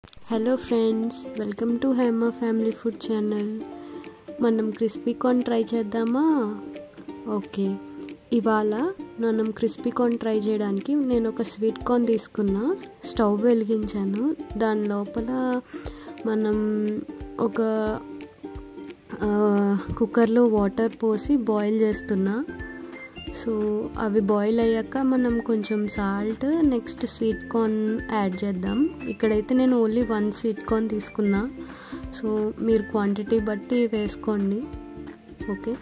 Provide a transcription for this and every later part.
Hello friends, welcome to Hema family food channel. మనం crispy corn try చేద్దామా? Okay, ఇవాళ మనం క్రిస్పీ కార్న్ ట్రై చేయడానికి నేను ఒక స్వీట్ కార్న్ తీసుకున్నా. స్టవ్ వెలిగించాను. దాని లోపల మనం ఒక కుక్కర్లో వాటర్ పోసి బాయిల్ చేస్తున్నా. సో అవి బాయిల్ అయ్యాక మనం కొంచెం salt, next sweet corn add చేద్దాం. ఇక్కడైతే నేను ఓన్లీ 1 స్వీట్ కార్న్ తీసుకున్నా. సో మీరు క్వాంటిటీ బట్టి వేసుకోండి. ఓకే,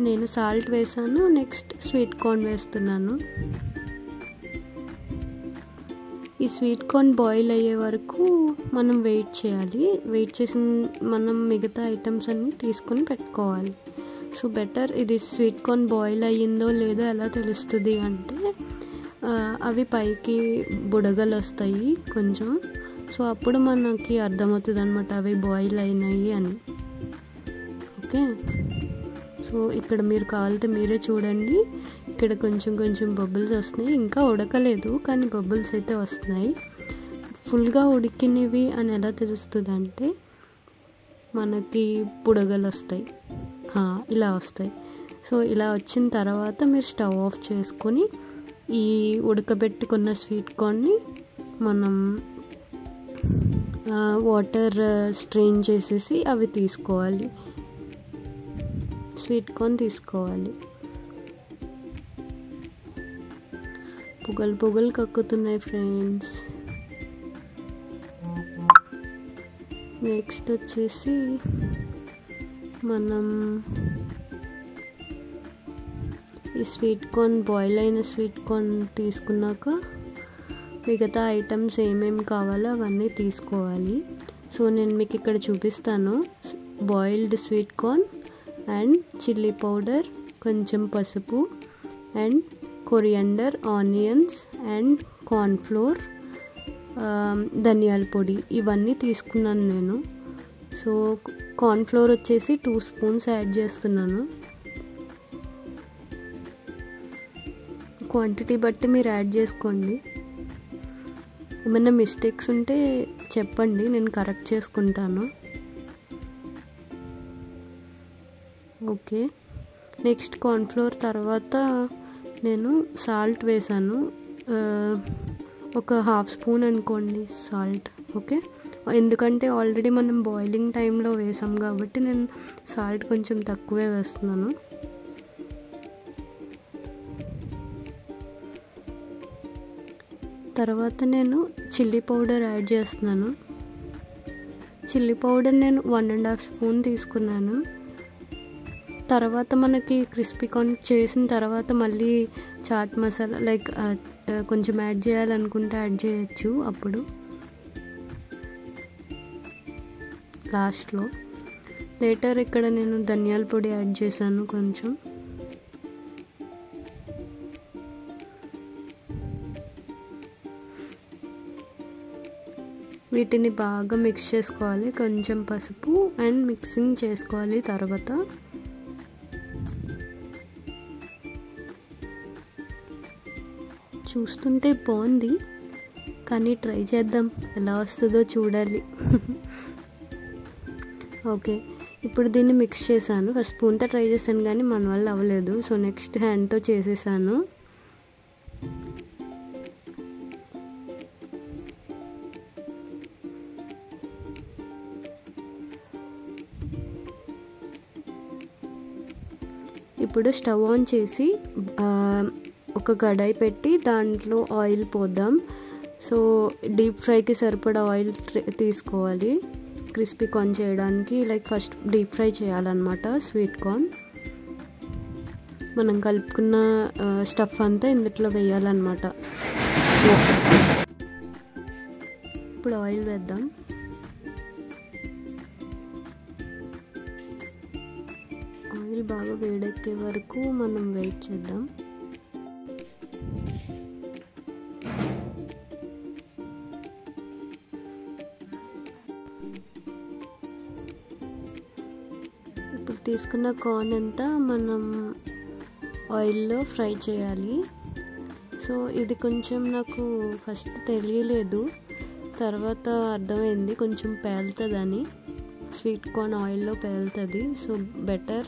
నేను సాల్ట్ వేసాను, నెక్స్ట్ స్వీట్ కార్న్ వేస్తున్నాను. ఈ స్వీట్ కార్న్ బాయిల్ అయ్యే వరకు మనం వెయిట్ చేయాలి. వెయిట్ చేసి మనం మిగతా ఐటమ్స్ అన్నీ తీసుకొని పెట్టుకోవాలి. సో బెటర్, ఇది స్వీట్ కార్న్ బాయిల్ అయ్యిందో లేదో ఎలా తెలుస్తుంది అంటే అవి పైకి బుడగలు వస్తాయి కొంచెం. సో అప్పుడు మనకి అర్థమవుతుంది అనమాట అవి బాయిల్ అయినాయి అని. ఓకే, సో ఇక్కడ మీరు కావాలితే మీరే చూడండి. ఇక్కడ కొంచెం కొంచెం బబుల్స్ వస్తున్నాయి. ఇంకా ఉడకలేదు కానీ బబుల్స్ అయితే వస్తున్నాయి. ఫుల్గా ఉడికినవి అని ఎలా తెలుస్తుంది అంటే మనకి బుడగలు వస్తాయి, ఇలా వస్తాయి. సో ఇలా వచ్చిన తర్వాత మీరు స్టవ్ ఆఫ్ చేసుకొని ఈ ఉడకబెట్టుకున్న స్వీట్ కార్న్ని మనం వాటర్ స్ట్రెయిన్ చేసేసి అవి తీసుకోవాలి. స్వీట్ కార్న్ తీసుకోవాలి. పొగలు పొగలు కక్కుతున్నాయి ఫ్రెండ్స్. నెక్స్ట్ వచ్చేసి మనం ఈ స్వీట్ కార్న్ బాయిల్ అయిన స్వీట్ కార్న్ తీసుకున్నాక మిగతా ఐటమ్స్ ఏమేమి కావాలో అవన్నీ తీసుకోవాలి. సో నేను మీకు ఇక్కడ చూపిస్తాను. Boiled sweet corn and chilli powder, కొంచెం పసుపు and coriander, onions and cornflour, ధనియాల పొడి, ఇవన్నీ తీసుకున్నాను నేను. సో కార్న్ఫ్లోర్ వచ్చేసి 2 స్పూన్స్ యాడ్ చేస్తున్నాను. క్వాంటిటీ బట్టి మీరు యాడ్ చేసుకోండి. ఏమైనా మిస్టేక్స్ ఉంటే చెప్పండి, నేను కరెక్ట్ చేసుకుంటాను. ఓకే, నెక్స్ట్ కార్న్ఫ్లోర్ తర్వాత నేను సాల్ట్ వేసాను. ఒక 1/2 స్పూన్ అనుకోండి సాల్ట్. ఓకే, ఎందుకంటే ఆల్రెడీ మనం బాయిలింగ్ టైంలో వేసాం కాబట్టి నేను సాల్ట్ కొంచెం తక్కువే వేస్తున్నాను. తర్వాత నేను చిల్లీ పౌడర్ యాడ్ చేస్తున్నాను. చిల్లీ పౌడర్ నేను 1.5 స్పూన్ తీసుకున్నాను. తర్వాత మనకి క్రిస్పీ కార్న్ చేసిన తర్వాత మళ్ళీ చాట్ మసాలా లైక్ కొంచెం యాడ్ చేయాలనుకుంటే యాడ్ చేయొచ్చు అప్పుడు లాస్ట్లో. లేటర్ ఇక్కడ నేను ధనియాల పొడి యాడ్ చేశాను కొంచెం. వీటిని బాగా మిక్స్ చేసుకోవాలి. కొంచెం పసుపు అండ్ మిక్సింగ్ చేసుకోవాలి. తర్వాత చూస్తుంటే బాగుంది కానీ ట్రై చేద్దాం, ఎలా వస్తుందో చూడాలి. ఓకే, ఇప్పుడు దీన్ని మిక్స్ చేశాను. ఫస్ట్ స్పూన్తో ట్రై చేశాను కానీ మన వల్ల అవ్వలేదు. సో నెక్స్ట్ హ్యాండ్తో చేసేసాను. ఇప్పుడు స్టవ్ ఆన్ చేసి ఒక కడాయి పెట్టి దాంట్లో ఆయిల్ పోద్దాం. సో డీప్ ఫ్రైకి సరిపడా ఆయిల్ తీసుకోవాలి. క్రిస్పీ కార్న్ చేయడానికి లైక్ ఫస్ట్ డీప్ ఫ్రై చేయాలన్నమాట స్వీట్ కార్న్. మనం కలుపుకున్న స్టఫ్ అంతా ఇందులో వేయాలన్నమాట. ఇప్పుడు ఆయిల్ వేద్దాం. ఆయిల్ బాగా వేడెక్కే వరకు మనం వెయిట్ చేద్దాం. ఇప్పుడు తీసుకున్న కార్న్ అంతా మనం ఆయిల్లో ఫ్రై చేయాలి. సో ఇది కొంచెం నాకు ఫస్ట్ తెలియలేదు. తర్వాత అర్థమైంది కొంచెం పేలుతుందని, స్వీట్ కార్న్ ఆయిల్లో పేలుతుంది. సో బెటర్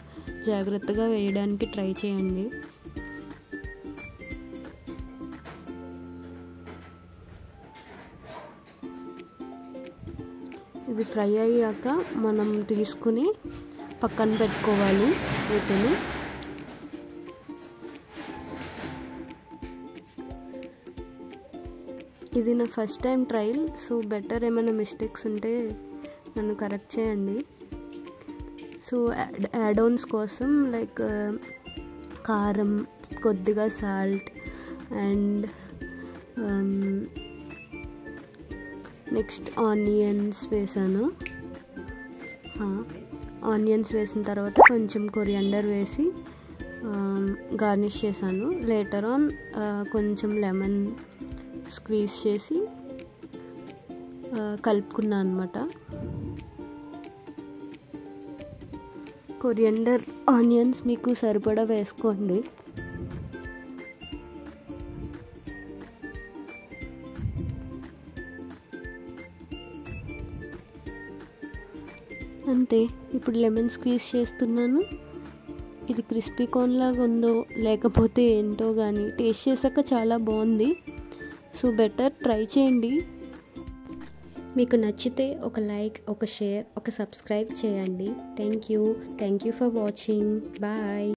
జాగ్రత్తగా వేయడానికి ట్రై చేయండి. ఇది ఫ్రై అయ్యాక మనం తీసుకుని పక్కన పెట్టుకోవాలి వీటిని. ఇది నా first time trial, so better ఏమైనా మిస్టేక్స్ ఉంటే నన్ను కరెక్ట్ చేయండి. సో యాడ్ ఆన్స్ కోసం లైక్ కారం, కొద్దిగా సాల్ట్ అండ్ నెక్స్ట్ ఆనియన్స్ వేసాను. ఆనియన్స్ వేసిన తర్వాత కొంచెం కొరియాండర్ వేసి గార్నిష్ చేశాను. లేటర్ ఆన్ కొంచెం లెమన్ స్క్వీజ్ చేసి కలుపుకున్నాను అనమాట. కొరియాండర్ ఆనియన్స్ మీకు సరిపడా వేసుకోండి. అంతే. ఇప్పుడు లెమన్ స్క్వీజ్ చేస్తున్నాను. ఇది క్రిస్పీ కార్న్ లాగా ఉందో లేకపోతే ఏంటో కానీ టేస్ట్ చేశాక చాలా బాగుంది. సో బెటర్ ట్రై చేయండి. మీకు నచ్చితే ఒక లైక్, ఒక షేర్, ఒక సబ్స్క్రైబ్ చేయండి. Thank you for watching. Bye.